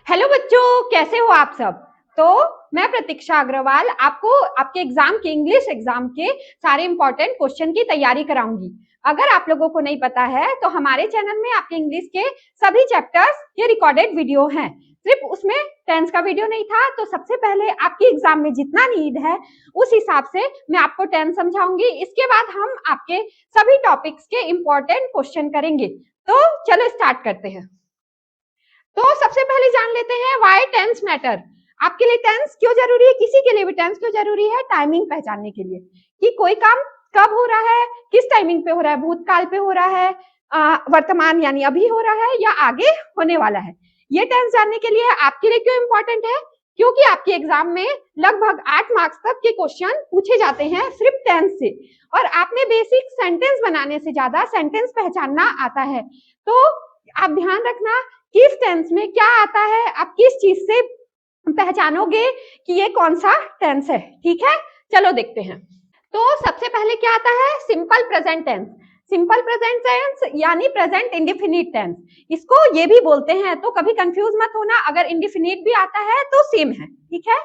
Hello बच्चों, कैसे हो आप सब। तो मैं प्रतीक्षा अग्रवाल आपको आपके एग्जाम के इंग्लिश एग्जाम के सारे इंपॉर्टेंट क्वेश्चन की तैयारी कराऊंगी। अगर आप लोगों को नहीं पता है तो हमारे चैनल में आपके इंग्लिश के सभी चैप्टर्स के रिकॉर्डेड वीडियो हैं। सिर्फ उसमें टेंस का वीडियो नहीं था, तो सबसे पहले आपके एग्जाम में जितना नीड है उस हिसाब से मैं आपको टेंस समझाऊंगी। इसके बाद हम आपके सभी टॉपिक्स के इंपॉर्टेंट क्वेश्चन करेंगे। तो चलो स्टार्ट करते हैं। तो सबसे पहले जान लेते हैं व्हाई टेंस मैटर। आपके लिए टेंस क्यों जरूरी है, किसी के लिए भी टेंस क्यों जरूरी है। टाइमिंग पहचानने के लिए कि कोई काम कब हो रहा है, किस टाइमिंग पे हो रहा है, भूतकाल पे हो रहा है, वर्तमान यानी अभी हो रहा है या आगे होने वाला है। ये टेंस जानने के लिए आपके लिए क्यों इंपॉर्टेंट है, क्योंकि आपके एग्जाम में लगभग 8 मार्क्स तक के क्वेश्चन पूछे जाते हैं सिर्फ टेंस से, और आपने बेसिक सेंटेंस बनाने से ज्यादा सेंटेंस पहचानना आता है। तो आप ध्यान रखना किस टेंस में क्या आता है, आप किस चीज से पहचानोगे कि ये कौन सा टेंस है। ठीक है, चलो देखते हैं। तो सबसे पहले क्या आता है, simple present tense. Simple present tense यानी प्रेजेंट इंडेफिनिट टेंस, इसको ये भी बोलते हैं, तो कभी कंफ्यूज मत होना। अगर इंडेफिनिट भी आता है तो सेम है। ठीक है,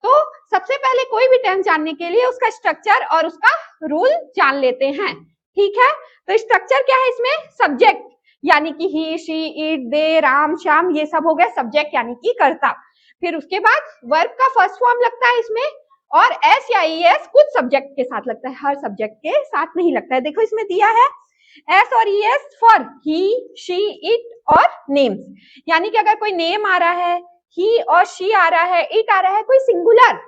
तो सबसे पहले कोई भी टेंस जानने के लिए उसका स्ट्रक्चर और उसका रूल जान लेते हैं। ठीक है, तो स्ट्रक्चर क्या है इसमें, सब्जेक्ट यानी कि ही, शी, इट, दे, राम, श्याम, ये सब हो गए सब्जेक्ट यानी कि कर्ता। फिर उसके बाद वर्ब का फर्स्ट फॉर्म लगता है इसमें, और एस या ई एस कुछ सब्जेक्ट के साथ लगता है, हर सब्जेक्ट के साथ नहीं लगता है। देखो इसमें दिया है एस और E S for he, she, it और नेम्स, यानी कि अगर कोई नेम आ रहा है, ही और शी आ रहा है, इट आ रहा है, कोई सिंगुलर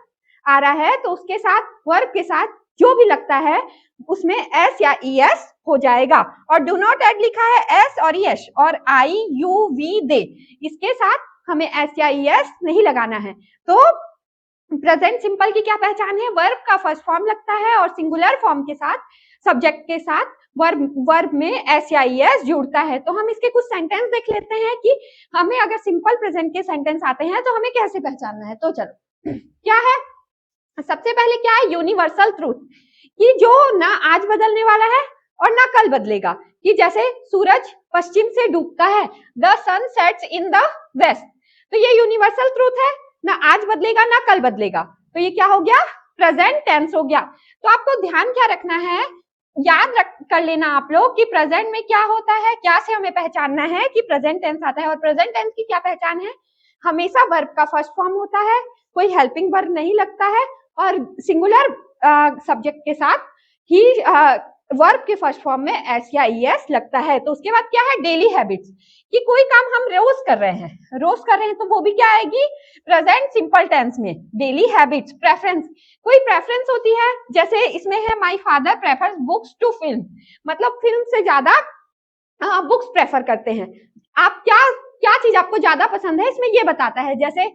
आ रहा है, तो उसके साथ वर्ब के साथ जो भी लगता है उसमें एस या ई एस हो जाएगा। और डू नॉट एड लिखा है एस और ई एस और आई यू वी दे, इसके साथ हमें एस या ई एस नहीं लगाना है। तो प्रेजेंट सिंपल की क्या पहचान है, वर्ब का फर्स्ट फॉर्म लगता है और सिंगुलर फॉर्म के साथ सब्जेक्ट के साथ वर्ब में एस या ई एस जुड़ता है। तो हम इसके कुछ सेंटेंस देख लेते हैं कि हमें अगर सिंपल प्रेजेंट के सेंटेंस आते हैं तो हमें कैसे पहचानना है। तो चलो क्या है, सबसे पहले क्या है, यूनिवर्सल ट्रूथ, कि जो ना आज बदलने वाला है और ना कल बदलेगा। कि जैसे सूरज पश्चिम से डूबता है, the sun sets in the west, तो ये यूनिवर्सल ट्रूथ है, ना आज बदलेगा ना कल बदलेगा। तो ये क्या हो गया, प्रेजेंट टेंस हो गया। तो आपको ध्यान क्या रखना है, याद कर लेना आप लोग कि प्रेजेंट में क्या होता है, क्या से हमें पहचानना है कि प्रेजेंट टेंस आता है। और प्रेजेंट टेंस की क्या पहचान है, हमेशा वर्ब का फर्स्ट फॉर्म होता है, कोई हेल्पिंग वर्ब नहीं लगता है, और सिंगुलर सब्जेक्ट के साथ ही वर्ब के फर्स्ट फॉर्म में एस या ई एस लगता है। तो उसके बाद क्या है, डेली हैबिट्स, कि कोई काम हम रोज कर रहे हैं तो वो भी क्या आएगी, प्रेजेंट सिंपल टेंस में। डेली हैबिट्स, प्रेफरेंस, कोई प्रेफरेंस होती है, जैसे इसमें है my father prefers books to film, मतलब फिल्म से ज्यादा बुक्स प्रेफर करते हैं। आप क्या क्या चीज आपको ज्यादा पसंद है इसमें ये बताता है, जैसे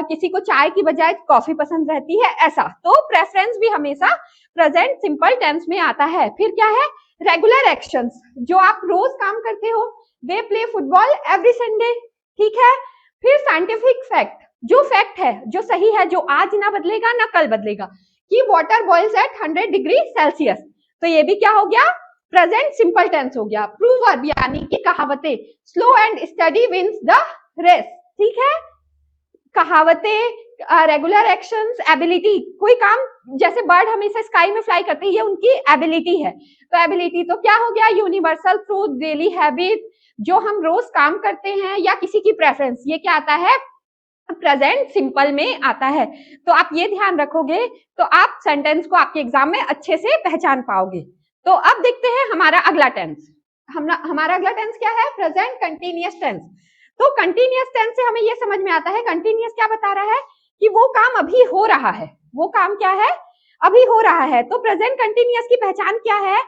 किसी को चाय की बजाय कॉफी पसंद रहती है, ऐसा। तो प्रेफरेंस भी हमेशा प्रेजेंट सिंपल टेंस में आता है। फिर क्या है, रेगुलर एक्शंस, जो आप रोज काम करते हो, they play football every Sunday. ठीक है, फिर साइंटिफिक फैक्ट, जो फैक्ट है, जो सही है, जो आज ना बदलेगा ना कल बदलेगा, कि water boils at 100 degree Celsius, तो ये भी क्या हो गया, प्रेजेंट सिंपल टेंस हो गया। प्रूवर्ब यानी कि कहावतें, slow and steady wins the race. ठीक है, कहावतें, रेगुलर एक्शंस, एबिलिटी, कोई काम, जैसे बर्ड हमेशा स्काई में फ्लाई करते हैं, ये उनकी एबिलिटी है। तो एबिलिटी तो क्या हो गया, यूनिवर्सल ट्रूथ, डेली हैबिट, जो हम रोज काम करते हैं, या किसी की प्रेफरेंस, ये क्या आता है, प्रेजेंट सिंपल में आता है। तो आप ये ध्यान रखोगे तो आप सेंटेंस को आपके एग्जाम में अच्छे से पहचान पाओगे। तो अब देखते हैं हमारा अगला टेंस। हमारा अगला टेंस क्या है, प्रेजेंट कंटिन्यूअस टेंस। तो कंटिन्यूअस टेंस से हमें ये समझ में आता है, कंटिन्यूअस क्या बता रहा है कि वो काम अभी हो रहा है, वो काम क्या है, अभी हो रहा है। तो प्रेजेंट कंटिन्यूअस की पहचान क्या है,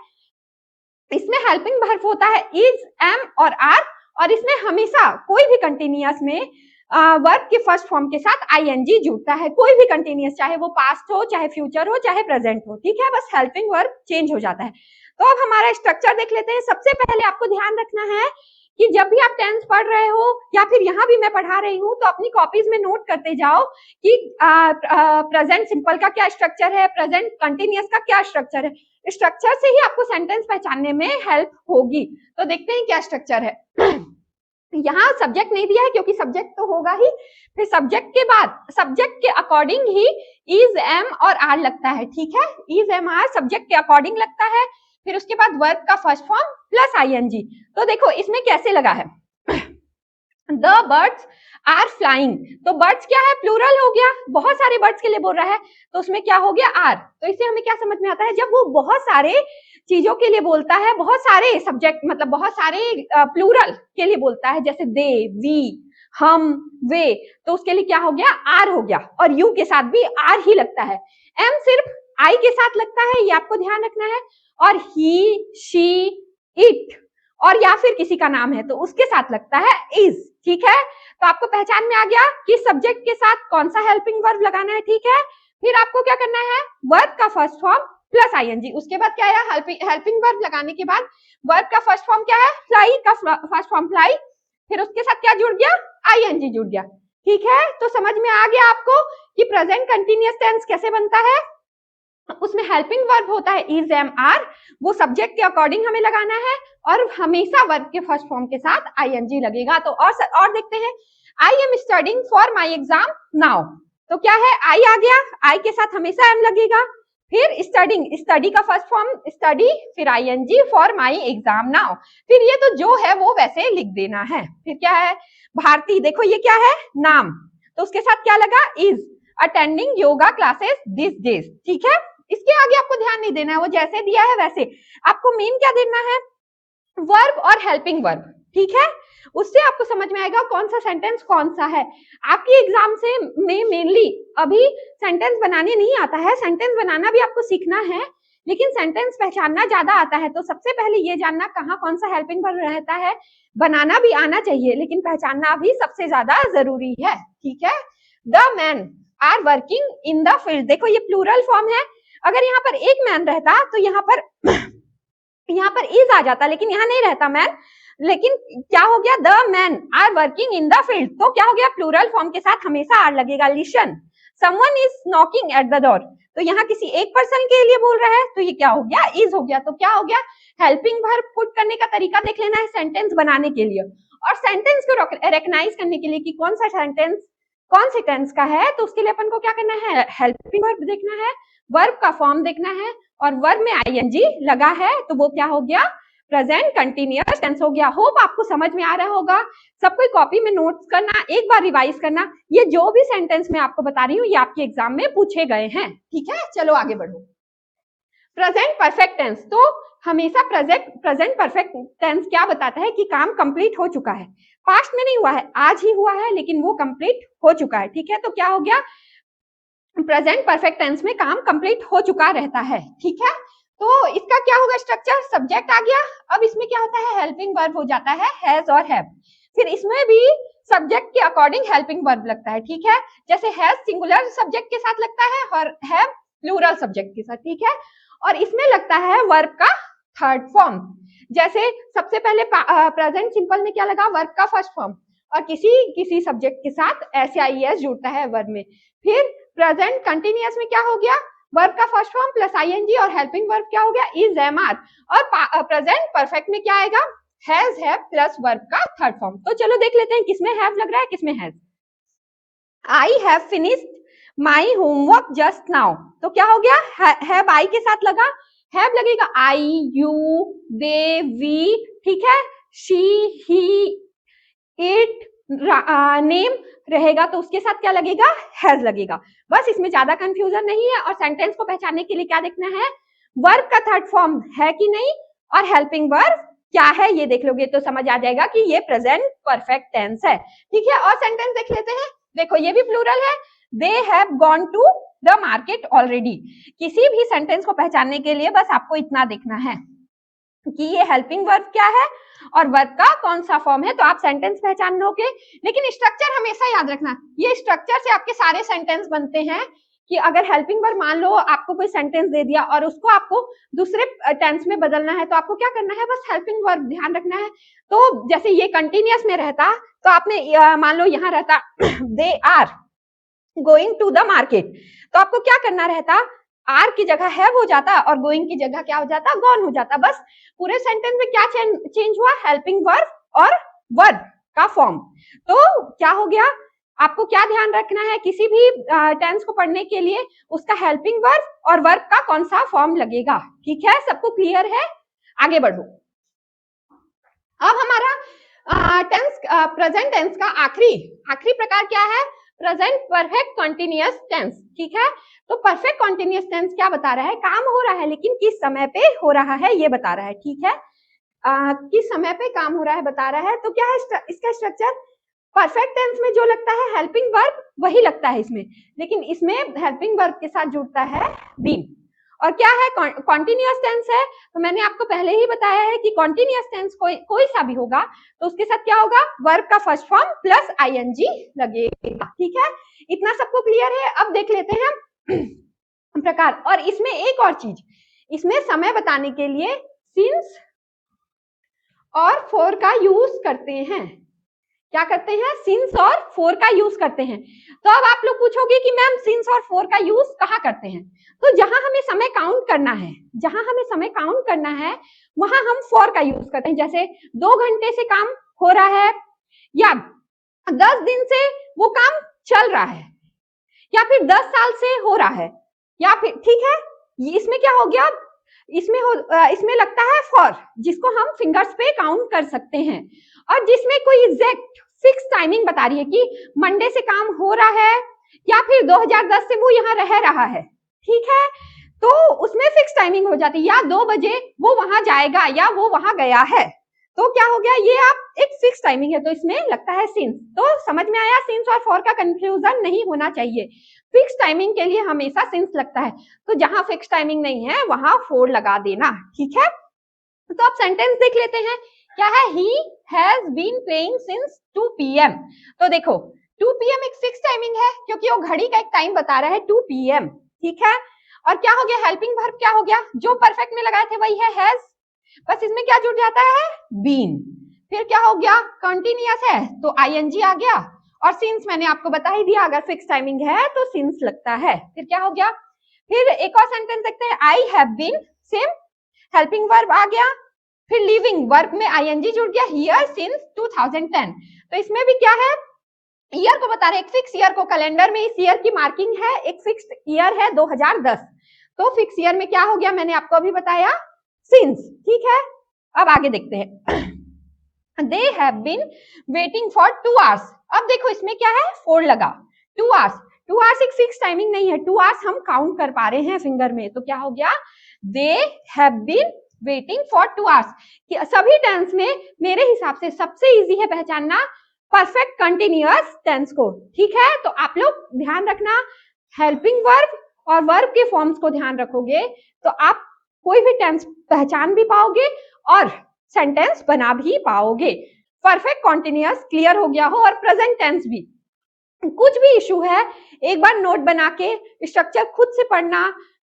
इसमें हेल्पिंग वर्ब होता है इज, एम और आर, और इसमें हमेशा कोई भी कंटिन्यूअस में वर्ब के फर्स्ट फॉर्म के साथ आईएनजी जुड़ता है। कोई भी कंटिन्यूअस, चाहे वो पास्ट हो, चाहे फ्यूचर हो, चाहे प्रेजेंट हो। ठीक है, बस हेल्पिंग वर्ब चेंज हो जाता है। तो अब हमारा स्ट्रक्चर देख लेते हैं। सबसे पहले आपको ध्यान रखना है कि जब भी आप टेंस पढ़ रहे हो, या फिर यहाँ भी मैं पढ़ा रही हूँ, तो अपनी कॉपीज में नोट करते जाओ कि प्रेजेंट सिंपल का क्या स्ट्रक्चर है, प्रेजेंट कंटिन्यूअस का क्या स्ट्रक्चर है। स्ट्रक्चर से ही आपको सेंटेंस पहचानने में हेल्प होगी। तो देखते हैं क्या स्ट्रक्चर है। यहाँ सब्जेक्ट नहीं दिया है क्योंकि सब्जेक्ट तो होगा ही, फिर सब्जेक्ट के बाद सब्जेक्ट के अकॉर्डिंग ही इज, एम और आर लगता है, ठीक है। इज, एम, आर सब्जेक्ट के अकॉर्डिंग लगता है। फिर उसके बाद वर्ब का फर्स्ट फॉर्म प्लस आईएनजी। तो देखो इसमें कैसे लगा है, द बर्ड्स आर फ्लाइंग, तो बर्ड्स क्या है, प्लूरल हो गया, बहुत सारे बर्ड्स के लिए बोल रहा है, तो उसमें क्या हो गया, आर। तो इससे हमें क्या समझ में आता है, जब वो बहुत सारे चीजों के लिए बोलता है, बहुत सारे सब्जेक्ट मतलब बहुत सारे प्लूरल के लिए बोलता है, जैसे दे, वी, हम, वे, तो उसके लिए क्या हो गया, आर हो गया। और यू के साथ भी आर ही लगता है। एम सिर्फ आई के साथ लगता है, ये आपको ध्यान रखना है। और ही, शी, इट और या फिर किसी का नाम है तो उसके साथ लगता है इज, ठीक है। तो आपको पहचान में आ गया कि सब्जेक्ट के साथ कौन सा हेल्पिंग वर्ब लगाना है, ठीक है। फिर आपको क्या करना है, वर्ब का फर्स्ट फॉर्म प्लस आईएनजी। उसके बाद क्या है, हेल्पिंग वर्ब लगाने के बाद वर्ब का फर्स्ट फॉर्म क्या है, फ्लाई का फर्स्ट फॉर्म फ्लाई, फिर उसके साथ क्या जुड़ गया, आईएनजी जुड़ गया, ठीक है। तो समझ में आ गया आपको कि प्रेजेंट कंटिन्यूअस टेंस कैसे बनता है। उसमें हेल्पिंग वर्ब होता है इज, एम, आर, वो सब्जेक्ट के अकॉर्डिंग हमें लगाना है और हमेशा वर्ब के फर्स्ट फॉर्म के साथ आईएनजी लगेगा। तो और देखते हैं, I am studying for my exam now, तो क्या है, आई आ गया, आई के साथ हमेशा एम लगेगा। फिर स्टडिंग, स्टडी का फर्स्ट फॉर्म स्टडी, फिर ING for my exam now, फिर ये तो जो है वो वैसे लिख देना है। फिर क्या है, भारती, देखो ये क्या है, नाम, तो उसके साथ क्या लगा, is, attending yoga classes this days, ठीक है। इसके आगे आपको ध्यान नहीं देना है, वो जैसे दिया है वैसे आपको मेन क्या देना है, वर्ब और हेल्पिंग वर्ब, ठीक है। उससे आपको समझ में आएगा कौन सा सेंटेंस कौन सा है। आपकी एग्जाम से में मेनली अभी सेंटेंस बनाने नहीं आता है, सेंटेंस बनाना भी आपको सीखना है, लेकिन सेंटेंस पहचानना ज्यादा आता है। तो सबसे पहले ये जानना कहाँ कौन सा हेल्पिंग वर्ब रहता है, बनाना भी आना चाहिए लेकिन पहचानना भी सबसे ज्यादा जरूरी है, ठीक है। The man are working in the field, देखो ये प्लूरल फॉर्म है, अगर यहाँ पर एक मैन रहता तो यहाँ पर इज आ जाता, लेकिन यहाँ नहीं रहता मैन, लेकिन क्या हो गया, the man are working in the field, तो क्या हो गया, प्लूरल फॉर्म के साथ हमेशा आर लगेगा। Listen, someone is knocking at the door, तो यहाँ किसी एक पर्सन के लिए बोल रहा है तो ये क्या हो गया, इज हो गया। तो क्या हो गया, हेल्पिंग वर्ब पुट करने का तरीका देख लेना है सेंटेंस बनाने के लिए, और सेंटेंस को रिकॉग्नाइज करने के लिए कि कौन सा सेंटेंस कौन से टेंस का है, तो उसके लिए अपन को क्या करना है, हेल्पिंग वर्ब देखना है, वर्ब का फॉर्म देखना है, और वर्ब में आईएनजी लगा है तो वो क्या हो गया, प्रेजेंट कंटिन्यूअस टेंस हो गया। होप आपको समझ में आ रहा होगा। सब कोई कॉपी में नोट्स करना, एक बार रिवाइज करना, ये जो भी सेंटेंस मैं आपको बता रही हूँ ये आपके एग्जाम में पूछे गए हैं, ठीक है। चलो आगे बढ़ो। प्रेजेंट परफेक्ट टेंस, तो हमेशा प्रेजेंट परफेक्ट टेंस क्या बताता है कि काम कंप्लीट हो चुका है, पास्ट में नहीं हुआ है, आज ही हुआ है लेकिन वो कंप्लीट हो चुका है, ठीक है। तो क्या हो गया, प्रेजेंट परफेक्ट टेंस में काम कंप्लीट हो चुका रहता है, ठीक है। तो इसका क्या होगा स्ट्रक्चर, सब्जेक्ट आ गया, अब इसमें क्या होता है, हेल्पिंग वर्ब हो जाता है, हैज और हैव। फिर इसमें भी सब्जेक्ट के अकॉर्डिंग हेल्पिंग वर्ब लगता है, ठीक है। जैसे हैज सिंगुलर सब्जेक्ट के साथ लगता है और हैव प्लूरल सब्जेक्ट के साथ, ठीक है। और इसमें लगता है वर्ब का थर्ड फॉर्म, जैसे सबसे पहले प्रेजेंट सिंपल में क्या लगा, वर्ब का फर्स्ट फॉर्म, और किसी सब्जेक्ट के साथ एस जुड़ता है वर्ब में। फिर प्रेजेंट कंटिन्यूअस में क्या हो गया, वर्ब का फर्स्ट फॉर्म प्लस आईएनजी, और हेल्पिंग वर्ब क्या हो गया, इज, एम, आर, और प्रेजेंट परफेक्ट में क्या आएगा, हैज, हैव प्लस वर्ब का थर्ड फॉर्म। तो चलो देख लेते हैं किसमें हैव लग रहा है किसमें has. I have finished my homework just now, तो क्या हो गया, हैव आई के साथ लगा, हैव लगेगा आई, यू, दे, वी, ठीक है, शी, ही, इट, नेम रहेगा तो उसके साथ क्या लगेगा, हैज लगेगा। बस इसमें ज्यादा कंफ्यूजन नहीं है। और सेंटेंस को पहचानने के लिए क्या देखना है, वर्ब का थर्ड फॉर्म है कि नहीं और हेल्पिंग वर्ब क्या है, ये देख लोगे तो समझ आ जाएगा कि ये प्रेजेंट परफेक्ट टेंस है, ठीक है। और सेंटेंस देख लेते हैं, देखो ये भी प्लूरल है, they have gone to the market already. किसी भी सेंटेंस को पहचानने के लिए बस आपको इतना देखना है कि ये हेल्पिंग वर्ब क्या है और वर्ब का कौन सा फॉर्म है, तो आप सेंटेंस पहचान लोगे। लेकिन स्ट्रक्चर हमेशा याद रखना, ये स्ट्रक्चर से आपके सारे सेंटेंस बनते हैं कि अगर हेल्पिंग वर्ब मान लो आपको कोई सेंटेंस दे दिया और उसको आपको दूसरे टेंस में बदलना है तो आपको क्या करना है, बस हेल्पिंग वर्ब ध्यान रखना है। तो जैसे ये कंटिन्यूअस में रहता तो आपने मान लो यहाँ रहता they are going to the market, तो आपको क्या करना रहता, आर की जगह हैव हो जाता और गोइंग की जगह क्या हो जाता, गॉन हो जाता। बस पूरे सेंटेंस में क्या चेंज हुआ, हेल्पिंग वर्ब और वर्ब का फॉर्म। तो क्या हो गया, आपको क्या ध्यान रखना है किसी भी टेंस को पढ़ने के लिए, उसका हेल्पिंग वर्ब और वर्ब का कौन सा फॉर्म लगेगा। ठीक है, सबको क्लियर है? आगे बढ़ो। अब हमारा टेंस, प्रेजेंट टेंस का आखिरी प्रकार क्या है? Present perfect continuous tense. ठीक है, तो परफेक्ट कॉन्टिन्यूअस टेंस क्या बता रहा है? काम हो रहा है लेकिन किस समय पे हो रहा है ये बता रहा है। ठीक है, किस समय पे काम हो रहा है बता रहा है। तो क्या है इसका स्ट्रक्चर? परफेक्ट टेंस में जो लगता है हेल्पिंग वर्ब वही लगता है इसमें, लेकिन इसमें हेल्पिंग वर्ब के साथ जुड़ता है बीन। और क्या है? कॉन्टिन्यूअस टेंस है, तो मैंने आपको पहले ही बताया है कि कॉन्टिन्यूअस टेंस कोई सा भी होगा तो उसके साथ क्या होगा? वर्ब का फर्स्ट फॉर्म प्लस आईएनजी लगेगा। ठीक है, इतना सबको क्लियर है? अब देख लेते हैं प्रकार। और इसमें एक और चीज, इसमें समय बताने के लिए सिंस और फॉर का यूज करते हैं। क्या करते हैं? सिंस और फॉर का यूज करते हैं। तो अब आप लोग पूछोगे कि मैम सिंस और फॉर का यूज कहाँ करते हैं? तो जहां हमें समय काउंट करना है, वहां हम फॉर का यूज करते हैं। जैसे 2 घंटे से काम हो रहा है, या 10 दिन से वो काम चल रहा है, या फिर 10 साल से हो रहा है, या फिर, ठीक है, इसमें क्या हो गया? इसमें लगता है फॉर, जिसको हम फिंगर्स पे काउंट कर सकते हैं, और जिसमें कोई एग्जैक्ट फिक्स टाइमिंग बता रही है कि मंडे से काम हो रहा है या फिर 2010 से वो यहाँ रह रहा है। ठीक है, तो उसमें फिक्स टाइमिंग हो जाती है, या 2 बजे वो वहां जाएगा या वो वहां गया है। तो क्या हो गया? ये आप एक फिक्स टाइमिंग है तो इसमें लगता है सिंस। तो समझ में आया? सिंस और फॉर का कंफ्यूजन नहीं होना चाहिए। फिक्स टाइमिंग के लिए हमेशा सिंस लगता है, तो जहां फिक्स टाइमिंग नहीं है वहां फॉर लगा देना। ठीक है, तो आप सेंटेंस देख लेते हैं। क्या है? He has been playing since 2 PM। तो देखो 2 PM एक फिक्स टाइमिंग है क्योंकि वो घड़ी का एक टाइम बता रहा है 2 PM। ठीक है, और क्या हो गया? हेल्पिंग वर्ब क्या हो गया? जो परफेक्ट में लगाए थे वही है हैज, बस इसमें क्या जुड़ जाता है? बीन। फिर क्या हो गया? कंटिन्यूअस है तो आईएनजी आ गया, और सिंस मैंने आपको बता ही दिया अगर फिक्स टाइमिंग है तो सिंस लगता है। फिर क्या हो गया? फिर एक और सेंटेंस देखते हैं। I have been, same helping verb आ गया, फिर लिविंग वर्ब में आईएनजी जुड़ गया, हियर सिंस 2010। तो इसमें भी क्या है? ईयर को बता रहे, एक फिक्स ईयर को, कैलेंडर में इस ईयर की मार्किंग है, एक फिक्स ईयर है 2010। तो फिक्स ईयर में क्या हो गया? मैंने आपको अभी बताया सिंस। ठीक है, अब आगे देखते हैं। They have been waiting for 2 hours। अब देखो इसमें क्या है? 4 लगा। 2 hours, 2 hours एक फिक्स टाइमिंग नहीं है, 2 hours हम काउंट कर पा रहे हैं फिंगर में। तो क्या हो गया? They have been waiting for 2 hours। कि सभी टेंस में मेरे हिसाब से सबसे इजी है पहचानना परफेक्ट कंटिन्यूअस टेंस को। ठीक है, तो आप लोग ध्यान रखना, हेल्पिंग वर्ब और वर्ब के फॉर्म्स को ध्यान रखोगे तो आप कोई भी टेंस पहचान भी पाओगे और सेंटेंस बना भी पाओगे। परफेक्ट कॉन्टिन्यूअस क्लियर हो गया हो, और प्रेजेंट टेंस भी। कुछ भी इशू है एक बार नोट बना के स्ट्रक्चर खुद से पढ़ना,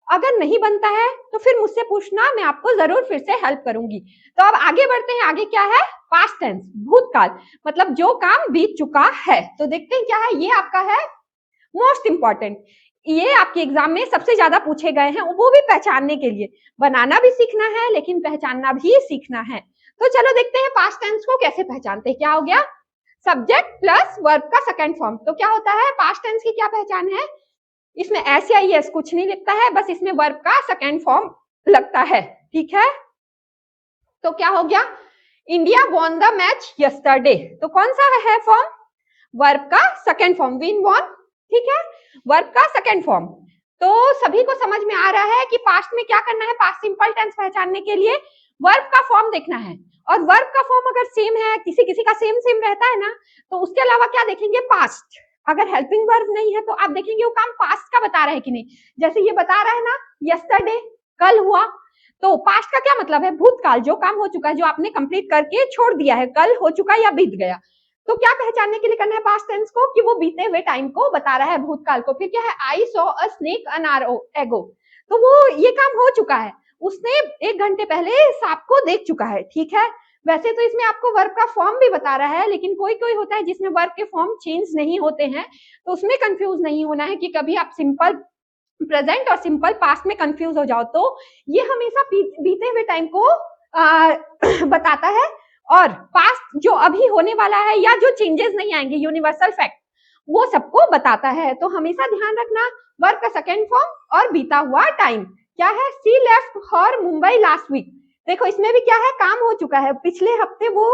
अगर नहीं बनता है तो फिर मुझसे पूछना, मैं आपको जरूर फिर से हेल्प करूंगी। तो अब आगे बढ़ते हैं। आगे क्या है? पास्ट टेंस, भूतकाल, मतलब जो काम बीत चुका है। तो देखते हैं क्या है। ये आपका है मोस्ट इंपॉर्टेंट, ये आपके एग्जाम में सबसे ज्यादा पूछे गए हैं, वो भी पहचानने के लिए। बनाना भी सीखना है लेकिन पहचानना भी सीखना है। तो चलो देखते हैं पास्ट टेंस को कैसे पहचानते हैं। क्या हो गया? सब्जेक्ट प्लस वर्ब का सेकंड फॉर्म। तो क्या होता है? पास्ट टेंस की क्या पहचान है? इसमें एस या एस कुछ नहीं लिखता है, बस इसमें वर्ब का सेकंड फॉर्म लगता है। ठीक है, तो क्या हो गया? India won the match yesterday. तो कौन सा है फॉर्म? वर्ब का सेकंड फॉर्म, विन वॉन। ठीक है, वर्ब का सेकंड फॉर्म। तो सभी को समझ में आ रहा है कि पास्ट में क्या करना है। पास्ट सिंपल टेंस पहचानने के लिए वर्ब का फॉर्म देखना है, और वर्ब का फॉर्म अगर सेम है, किसी किसी का सेम सेम रहता है ना, तो उसके अलावा क्या देखेंगे? पास्ट। अगर हेल्पिंग वर्ब नहीं है तो आप देखेंगे वो काम पास्ट का बता रहा है कि नहीं। जैसे ये बता रहा है ना, यस्टरडे, कल हुआ, तो पास्ट का क्या मतलब है? भूतकाल, जो काम हो चुका है, जो आपने कंप्लीट करके छोड़ दिया है, कल हो चुका या बीत गया। तो क्या पहचानने के लिए करना है पास्ट टेंस को? कि वो बीते हुए टाइम को बता रहा है, भूतकाल को। फिर क्या है? I saw a snake an hour एगो। तो वो ये काम हो चुका है, उसने 1 घंटे पहले सांप को देख चुका है। ठीक है, वैसे तो इसमें आपको वर्ब का फॉर्म भी बता रहा है, लेकिन कोई कोई होता है जिसमें वर्ब के फॉर्म चेंज नहीं होते हैं, तो उसमें कंफ्यूज नहीं होना है कि कभी आप सिंपल प्रेजेंट और सिंपल पास्ट में कंफ्यूज हो जाओ। तो ये हमेशा बीते हुए टाइम को बताता है, और पास्ट जो अभी होने वाला है या जो चेंजेस नहीं आएंगे, यूनिवर्सल फैक्ट, वो सबको बताता है। तो हमेशा ध्यान रखना वर्ब का सेकेंड फॉर्म और बीता हुआ टाइम क्या है। She left for Mumbai last week. देखो इसमें भी क्या है, काम हो चुका है, पिछले हफ्ते वो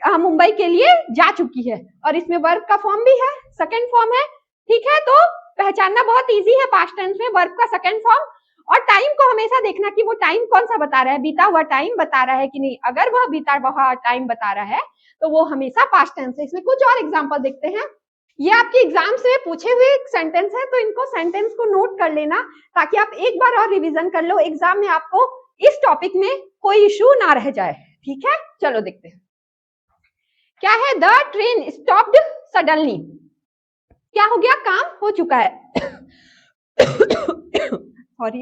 मुंबई के लिए जा चुकी है, और इसमें वर्ब का फॉर्म भी है, सेकेंड फॉर्म है। ठीक है, तो पहचानना बहुत इजी है पास्ट टेंस में वर्ब का सेकेंड फॉर्म। और टाइम को हमेशा देखना कि वो टाइम कौन सा बता रहा है, बीता हुआ टाइम बता रहा है कि नहीं। अगर वह बीता हुआ टाइम बता रहा है तो वो हमेशा पास्ट टेंस है। इसमें कुछ और एग्जांपल देखते हैं। ये आपके एग्जाम से पूछे हुए सेंटेंस है, तो इनको सेंटेंस को नोट कर लेना ताकि आप एक बार और रिवीजन कर लो, एग्जाम में आपको इस टॉपिक में कोई इश्यू ना रह जाए। ठीक है, चलो देखते हैं क्या है। The train stopped suddenly. क्या हो गया, काम हो चुका है सॉरी,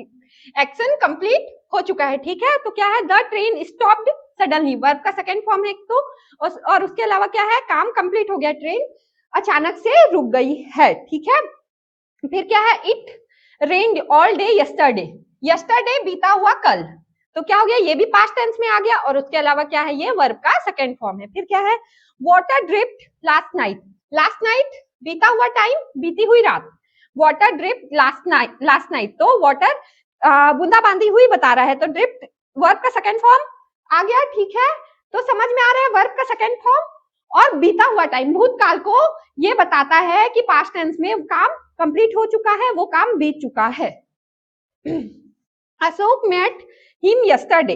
एक्शन कंप्लीट हो चुका है। ठीक है, तो क्या है, the train stopped suddenly, verb का सेकेंड फॉर्म है तो, और उसके अलावा क्या है, काम कंप्लीट हो गया, ट्रेन अचानक से रुक गई है। ठीक है, फिर क्या है, it rained all day yesterday. Yesterday बीता हुआ कल, तो क्या हो गया, ये भी पास्ट टेंस में आ गया, और उसके अलावा क्या है, ये वर्ब का सेकेंड फॉर्म है। फिर क्या है, water dripped last night. Last night बीता हुआ टाइम, बीती हुई रात, वाटर ड्रिप्ड लास्ट नाइट, तो वाटर बूंदाबांदी हुई बता रहा है, तो ड्रिप्ड वर्ब का सेकेंड फॉर्म आ गया। ठीक है, तो समझ में आ रहा है वर्ब का सेकेंड फॉर्म और बीता हुआ टाइम भूतकाल को ये बताता है कि पास्ट टेंस में काम कंप्लीट हो चुका है, वो काम बीत चुका है। Ashok met him yesterday.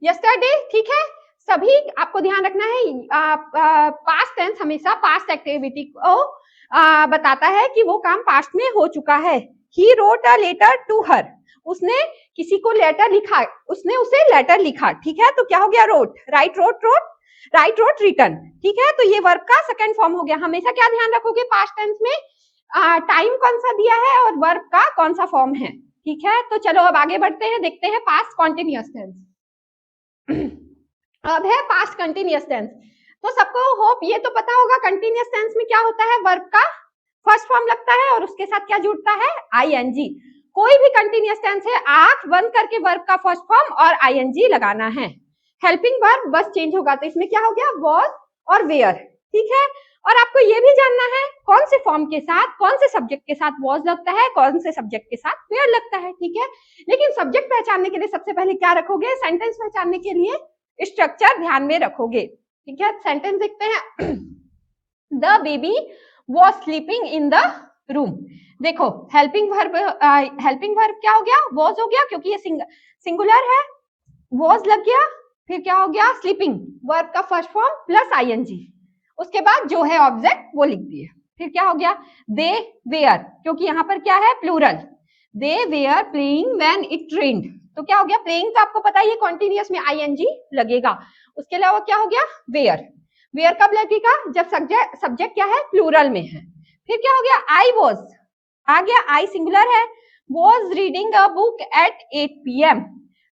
Yesterday, ठीक है, सभी आपको ध्यान रखना है, पास्ट टेंस हमेशा पास्ट एक्टिविटी को बताता है कि वो काम पास्ट में हो चुका है। He wrote a letter to her. उसने किसी को लेटर लिखा, उसने उसे लेटर लिखा। ठीक है, तो क्या हो गया, रोट, राइट रोट रिटर्न। ठीक है, तो ये वर्ब का सेकंड फॉर्म हो गया। हमेशा क्या ध्यान रखोगे, पास्ट टेंस में टाइम कौन सा दिया है और वर्ब का कौन सा फॉर्म है। ठीक है, तो चलो अब आगे बढ़ते हैं, देखते हैं पास्ट कॉन्टिन्यूअस टेंस। अब है पास्ट कंटिन्यूअस टेंस। तो सबको होप ये तो पता होगा कंटिन्यूअस टेंस में क्या होता है, वर्ब का फर्स्ट फॉर्म लगता है और उसके साथ क्या जुड़ता है, आईएनजी। कोई भी कंटिन्यूअस टेंस है, आंख बंद करके वर्ब का फर्स्ट फॉर्म और आईएनजी लगाना है। हेल्पिंग वर्ब बस चेंज होगा, तो इसमें क्या हो गया, वॉज और वेयर। ठीक है, और आपको ये भी जानना है कौन से फॉर्म के साथ, कौन से सब्जेक्ट के साथ वॉज लगता है, कौन से सब्जेक्ट के साथ वेयर लगता है। ठीक है, लेकिन सब्जेक्ट पहचानने के लिए सबसे पहले क्या रखोगे, सेंटेंस पहचानने के लिए स्ट्रक्चर ध्यान में रखोगे। ठीक है, सेंटेंस देखते हैं। The baby was sleeping in the room. देखो हेल्पिंग वर्ब क्या हो गया, वॉज हो गया, क्योंकि ये सिंगुलर है, वॉज लग गया, फिर क्या हो गया, स्लीपिंग वर्ब का फर्स्ट फॉर्म प्लस आईएनजी, उसके बाद जो है ऑब्जेक्ट वो लिख दिए। फिर क्या हो गया, दे वेयर, क्योंकि यहाँ पर क्या है, plural, they were playing when it rained, तो क्या हो गया, प्लेइंग तो आपको पता ही है कॉन्टिन्यूअस में आईएनजी लगेगा। उसके अलावा क्या हो गया, वेयर कब लगेगा, जब सब्जेक्ट क्या है, प्लूरल में है। फिर क्या हो गया, आई वॉज आ गया, आई सिंगुलर है, was reading a book at 8 PM।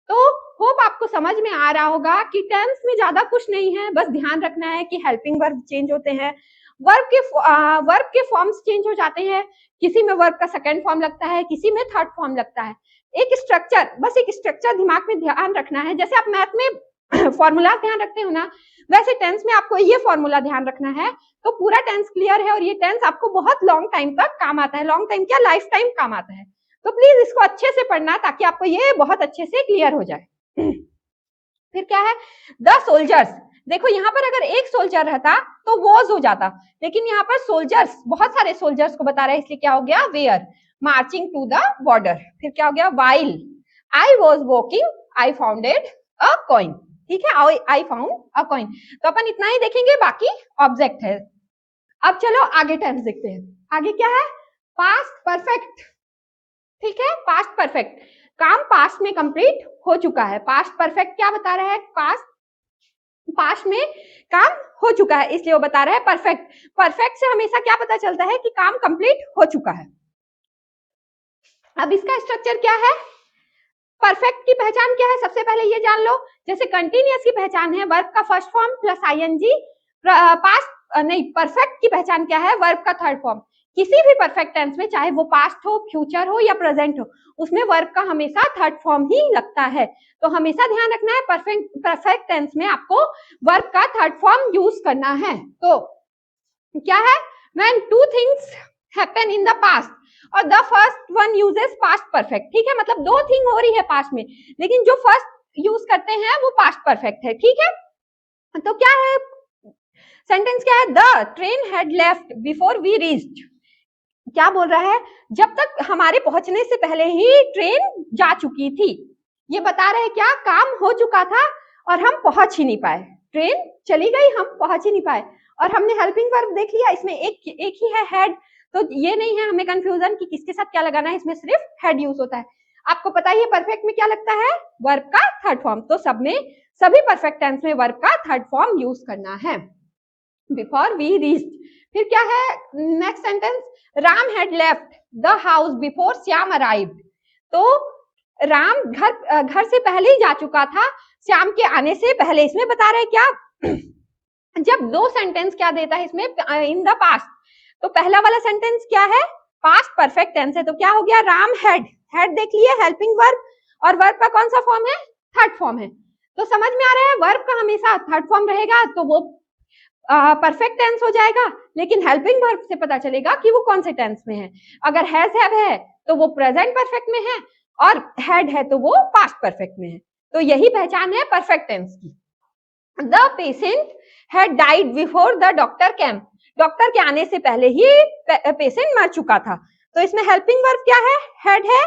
तो होप आपको समझ में आ रहा होगा कि टेंस में ज्यादा कुछ नहीं है, बस ध्यान रखना है कि हेल्पिंग वर्ब चेंज होते हैं, वर्ब के फॉर्म्स चेंज हो जाते हैं, किसी में वर्ब का सेकंड फॉर्म लगता है, किसी में थर्ड फॉर्म लगता है। एक स्ट्रक्चर, बस एक स्ट्रक्चर दिमाग में ध्यान रखना है, जैसे आप मैथ में फॉर्मूला ध्यान रखते हो ना, वैसे टेंस में आपको ये फॉर्मूला ध्यान रखना है, तो पूरा टेंस क्लियर है। और ये टेंस आपको बहुत लॉन्ग टाइम तक काम आता है, लॉन्ग टाइम क्या, लाइफ टाइम काम आता है। तो प्लीज इसको अच्छे से पढ़ना ताकि आपको ये बहुत अच्छे से क्लियर हो जाए। फिर क्या है, द सोल्जर्स। देखो यहाँ पर अगर एक सोल्जर रहता तो वॉज हो जाता, लेकिन यहाँ पर सोल्जर्स, बहुत सारे सोल्जर्स को बता रहे हैं, इसलिए क्या हो गया, were marching to the border. फिर क्या हो गया, while I was walking I founded a coin. ठीक है, आई फाउंड अ कॉइन। तो अपन इतना ही देखेंगे, बाकी ऑब्जेक्ट है। अब चलो आगे टेंस देखते हैं। आगे क्या है, पास्ट परफेक्ट। ठीक है, पास्ट परफेक्ट, काम पास्ट में कंप्लीट हो चुका है। पास्ट परफेक्ट क्या बता रहा है, पास्ट में काम हो चुका है, इसलिए वो बता रहा है परफेक्ट। परफेक्ट से हमेशा क्या पता चलता है कि काम कंप्लीट हो चुका है। अब इसका स्ट्रक्चर क्या है, परफेक्ट की पहचान क्या है, सबसे पहले ये जान लो। जैसे कंटिन्यूअस की पहचान है वर्ब का first form plus ING, past नहीं, परफेक्ट की पहचान क्या है, वर्ब का थर्ड फॉर्म। किसी भी परफेक्ट टेंस में, चाहे वो पास्ट हो, फ्यूचर हो या प्रेजेंट हो, उसमें वर्ब का हमेशा थर्ड फॉर्म ही लगता है। तो हमेशा ध्यान रखना है परफेक्ट टेंस में आपको वर्ब का थर्ड फॉर्म यूज करना है। तो क्या है, when two things happen in the past और the first one uses past perfect, ठीक है, मतलब दो थिंग हो रही है पास्ट में, लेकिन जो फर्स्ट यूज करते हैं वो पास्ट परफेक्ट है, ठीक है। तो क्या है सेंटेंस, क्या है, the train had left before we reached. क्या बोल रहा है, जब तक हमारे पहुंचने से पहले ही ट्रेन जा चुकी थी। ये बता रहे क्या, काम हो चुका था और हम पहुंच ही नहीं पाए, ट्रेन चली गई, हम पहुंच ही नहीं पाए। और हमने हेल्पिंग वर्ब देख लिया, इसमें एक ही है हेड, तो ये नहीं है हमें कंफ्यूजन कि किसके साथ क्या लगाना है, इसमें सिर्फ हेड यूज होता है। आपको पता ही है परफेक्ट में क्या लगता है, वर्ब का थर्ड फॉर्म। तो सब में, सभी परफेक्ट टेंस में वर्ब का थर्ड फॉर्म यूज करना है, बिफोर वी रीच्ड। फिर क्या है next sentence, Ram had left the house before Shyam arrived. तो राम घर से पहले ही जा चुका था, श्याम के आने से पहले। इसमें बता रहे क्या, जब दो सेंटेंस क्या देता है इसमें, इन द पास्ट, तो पहला वाला सेंटेंस क्या है, पास्ट परफेक्ट टेंस है, तो क्या हो गया, राम हैड, हेड देख लिए, हेल्पिंग वर्ब, और वर्ब का कौन सा फॉर्म है, थर्ड फॉर्म है। तो समझ में आ रहा है, वर्ब का हमेशा थर्ड फॉर्म रहेगा तो वो परफेक्ट टेंस हो जाएगा, लेकिन हेल्पिंग वर्ब से पता चलेगा कि वो कौन से टेंस में है। अगर हैज हैव है तो वो प्रेजेंट परफेक्ट में है, और हैड है तो वो पास्ट परफेक्ट में है। तो यही पहचान है परफेक्ट टेंस की। The patient had died before the doctor came. Doctor के आने से पहले ही पेशेंट मर चुका था। तो इसमें हेल्पिंग वर्ब क्या है, हेड है,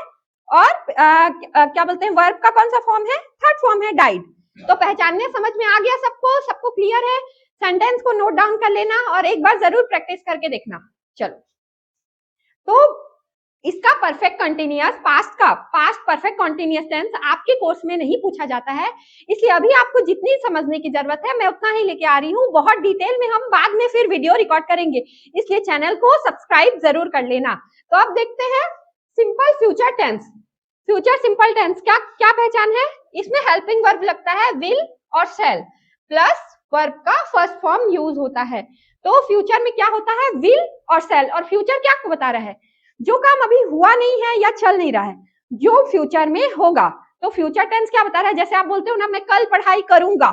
और क्या बोलते हैं, वर्ब का कौन सा फॉर्म है, थर्ड फॉर्म है, डाइड। तो पहचानने समझ में आ गया सबको क्लियर है। सेंटेंस को नोट डाउन कर लेना और एक बार जरूर प्रैक्टिस करके देखना। चलो, तो इसका perfect continuous, past perfect continuous tense आपके कोर्स में नहीं पूछा जाता है, इसलिए अभी आपको जितनी समझने की जरूरत है मैं उतना ही लेके आ रही हूँ। बहुत डिटेल में हम बाद में फिर वीडियो रिकॉर्ड करेंगे, इसलिए चैनल को सब्सक्राइब जरूर कर लेना। तो अब देखते हैं simple future tense. Future simple tense क्या क्या पहचान है, इसमें हेल्पिंग वर्ब लगता है विल और शैल, प्लस वर्ब का फर्स्ट फॉर्म यूज होता है। तो फ्यूचर में क्या होता है, विल और शैल। और फ्यूचर क्या आपको बता रहा है, जो काम अभी हुआ नहीं है या चल नहीं रहा है, जो फ्यूचर में होगा। तो फ्यूचर टेंस क्या बता रहा है, जैसे आप बोलते हो ना, मैं कल पढ़ाई करूंगा,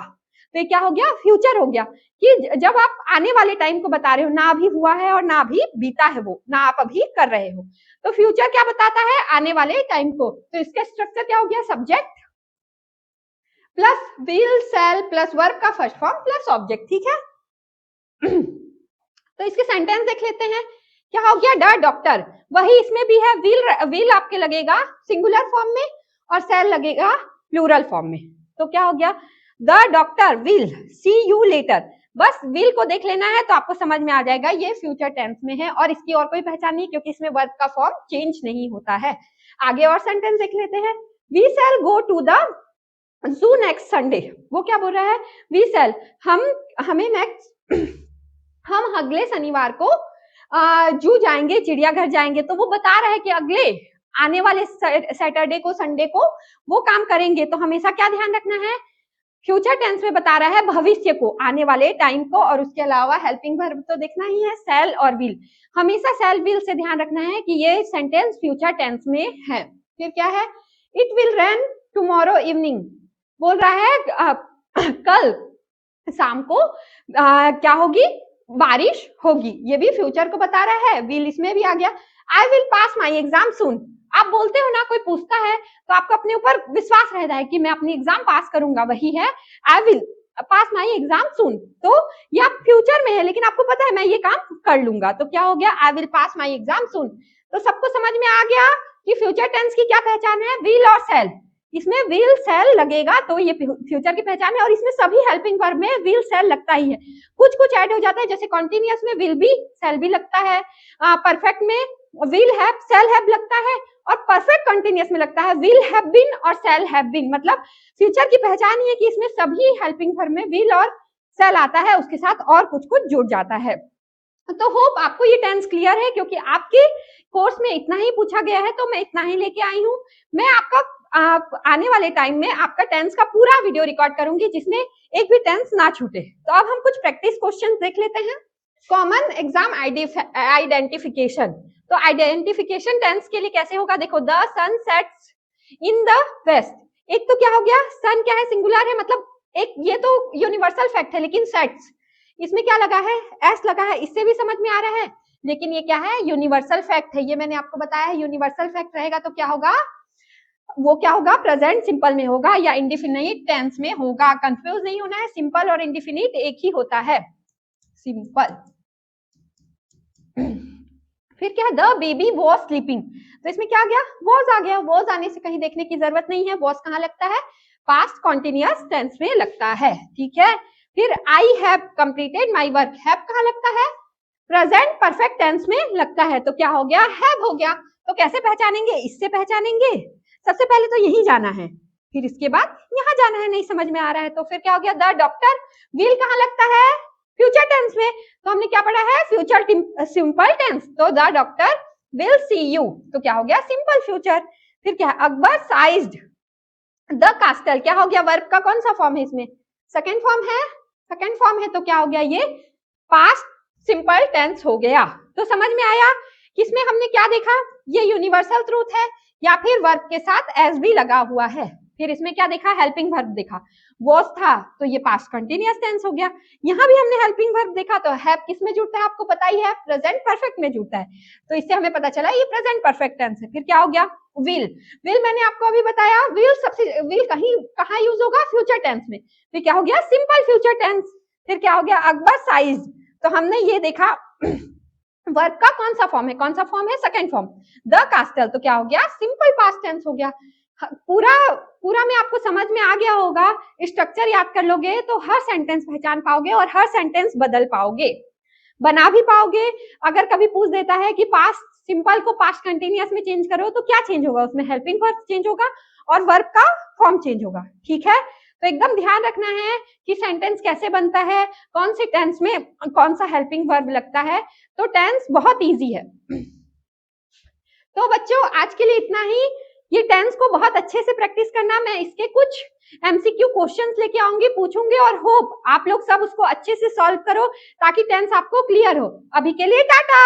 तो ये क्या हो गया, फ्यूचर हो गया, कि जब आप आने वाले टाइम को बता रहे हो, ना अभी हुआ है और ना अभी बीता है वो, ना आप अभी कर रहे हो। तो फ्यूचर क्या बताता है, आने वाले टाइम को। तो इसका स्ट्रक्चर क्या हो गया, subject plus will shell plus verb का फर्स्ट फॉर्म प्लस ऑब्जेक्ट, ठीक है। तो इसके सेंटेंस देख लेते हैं। क्या हो गया, द डॉक्टर, वही इसमें भी है, विल आपके लगेगा सिंगुलर फॉर्म में और शैल लगेगा प्लूरल फॉर्म में। तो क्या हो गया, the doctor will see you later. बस विल को देख लेना है तो आपको समझ में आ जाएगा ये फ्यूचर टेंस में है, और इसकी और कोई पहचान नहीं, क्योंकि इसमें वर्ब का फॉर्म चेंज नहीं होता है। आगे और सेंटेंस देख लेते हैं। We shall go to the zoo next Sunday. वो क्या बोल रहा है, वी शैल, हमें नेक्स्ट, हम अगले शनिवार को जू जाएंगे, चिड़ियाघर जाएंगे। तो वो बता रहा है कि अगले आने वाले सैटरडे को, संडे को वो काम करेंगे। तो हमेशा क्या ध्यान रखना है, फ्यूचर टेंस में बता रहा है भविष्य को, आने वाले टाइम को, और उसके अलावा हेल्पिंग वर्ब तो देखना ही है, शैल और विल। हमेशा शैल विल से ध्यान रखना है कि ये सेंटेंस फ्यूचर टेंस में है। फिर क्या है, it will rain tomorrow evening, बोल रहा है कल शाम को क्या होगी, बारिश होगी। ये भी फ्यूचर को बता रहा है, विल इसमें भी आ गया। I will pass my exam soon. आप बोलते हो ना, कोई पूछता है तो आपको अपने ऊपर विश्वास रहता है कि मैं अपनी एग्जाम पास करूंगा, वही है आई विल पास माई एग्जाम सून। तो ये आप फ्यूचर में है, लेकिन आपको पता है मैं ये काम कर लूंगा। तो क्या हो गया, I will pass my exam सून। तो सबको समझ में आ गया कि फ्यूचर टेंस की क्या पहचान है, विल और शैल। इसमें विल शैल लगेगा तो ये फ्यूचर की पहचान है, और इसमें सभी हेल्पिंग वर्ब में विल शैल लगता ही है। कुछ कुछ ऐड हो जाता है, जैसे कॉन्टिन्यूअस में विल बी शैल भी लगता है, परफेक्ट में विल हैव शैल हैव लगता है, और परफेक्ट कंटिन्यूअस में लगता है विल हैव बीन और शैल हैव बीन। मतलब फ्यूचर की पहचान ही है कि इसमें सभी हेल्पिंग वर्ब में विल और शैल आता है, उसके साथ और कुछ कुछ जुड़ जाता है। तो होप आपको ये टेंस क्लियर है, क्योंकि आपके कोर्स में इतना ही पूछा गया है तो मैं इतना ही लेके आई हूँ। मैं आपका आने वाले टाइम में आपका टेंस का पूरा वीडियो रिकॉर्ड करूंगी, जिसमें एक भी टेंस ना छूटे। तो अब हम कुछ प्रैक्टिस क्वेश्चन देख लेते हैं। Common exam identification. तो आइडेंटिफिकेशन टेंस के लिए कैसे होगा, देखो the sun sets in the west. एक तो क्या हो गया, सन क्या है, सिंगुलर है, मतलब एक ये तो यूनिवर्सल फैक्ट है, लेकिन सेट्स इसमें क्या लगा है, एस लगा है, इससे भी समझ में आ रहा है, लेकिन ये क्या है, यूनिवर्सल फैक्ट है, ये मैंने आपको बताया है यूनिवर्सल फैक्ट रहेगा तो क्या होगा, वो क्या होगा, प्रेजेंट सिंपल में होगा या इंडिफिनिट टेंस में होगा। कंफ्यूज नहीं होना है, सिंपल और इंडिफिनिट एक ही होता है, सिंपल। फिर क्या है, द बेबी वॉज स्लीपिंग, तो इसमें क्या आ गया, वॉज आ गया, वॉज आने से कहीं देखने की जरूरत नहीं है, वॉज कहाँ लगता है, पास्ट कॉन्टिन्यूअस टेंस में लगता है, ठीक है। फिर I have completed my work, have कहाँ लगता है, प्रेजेंट परफेक्ट टेंस में लगता है, तो क्या हो गया, हैव हो गया। तो कैसे पहचानेंगे, इससे पहचानेंगे, सबसे पहले तो यही जाना है, फिर इसके बाद यहाँ जाना है, नहीं समझ में आ रहा है तो फिर क्या हो गया, द डॉक्टर विल कहाँ लगता है, फ्यूचर टेंस में, तो हमने क्या पढ़ा है, फ्यूचर सिंपल टेंस, तो the doctor will see you, तो क्या हो गया, सिंपल फ्यूचर। फिर क्या है, अकबर साइज्ड द कास्टल, क्या हो गया, वर्ब का कौन सा फॉर्म है इसमें, सेकेंड फॉर्म है, सेकेंड फॉर्म है, तो क्या हो गया, ये पास्ट सिंपल टेंस हो गया। तो समझ में आया कि इसमें हमने क्या देखा, ये यूनिवर्सल ट्रूथ है या फिर वर्ब के साथ एस भी लगा हुआ है। फिर इसमें क्या देखा, हेल्पिंग वर्ब देखा, वॉज था तो ये पास्ट कंटिन्यूअस टेंस हो गया। यहाँ भी हमने हेल्पिंग वर्ब देखा, तो हैव किस में जुड़ता है, आपको पता ही है, प्रेजेंट परफेक्ट में जुड़ता है, तो इससे हमें पता चला ये प्रेजेंट परफेक्ट टेंस है। फिर क्या हो गया, विल, विल मैंने आपको अभी बताया, विल सबसे, विल कहीं कहाँ यूज होगा, फ्यूचर टेंस में, फिर क्या हो गया, सिंपल फ्यूचर टेंस। फिर क्या हो गया, अकबर साइज, तो हमने ये देखा वर्ब का कौन सा फॉर्म है, कौन सा फॉर्म है, सेकंड फॉर्म, द कास्टल, तो क्या हो गया, सिंपल पास्ट टेंस हो गया। पूरा पूरा में आपको समझ में आ गया होगा, स्ट्रक्चर याद कर लोगे तो हर सेंटेंस पहचान पाओगे और हर सेंटेंस बदल पाओगे, बना भी पाओगे। अगर कभी पूछ देता है कि पास्ट सिंपल को पास्ट कंटिन्यूअस में चेंज करो तो क्या चेंज होगा, उसमें हेल्पिंग वर्ब चेंज होगा और वर्ब का फॉर्म चेंज होगा, ठीक है। तो एकदम ध्यान रखना है कि सेंटेंस कैसे बनता है, कौन से टेंस में कौन सा हेल्पिंग वर्ब लगता है, तो टेंस बहुत इजी है। तो बच्चों आज के लिए इतना ही, ये टेंस को बहुत अच्छे से प्रैक्टिस करना, मैं इसके कुछ एमसीक्यू क्वेश्चंस लेके आऊंगी, पूछूंगी और होप आप लोग सब उसको अच्छे से सॉल्व करो ताकि टेंस आपको क्लियर हो। अभी के लिए टाटा।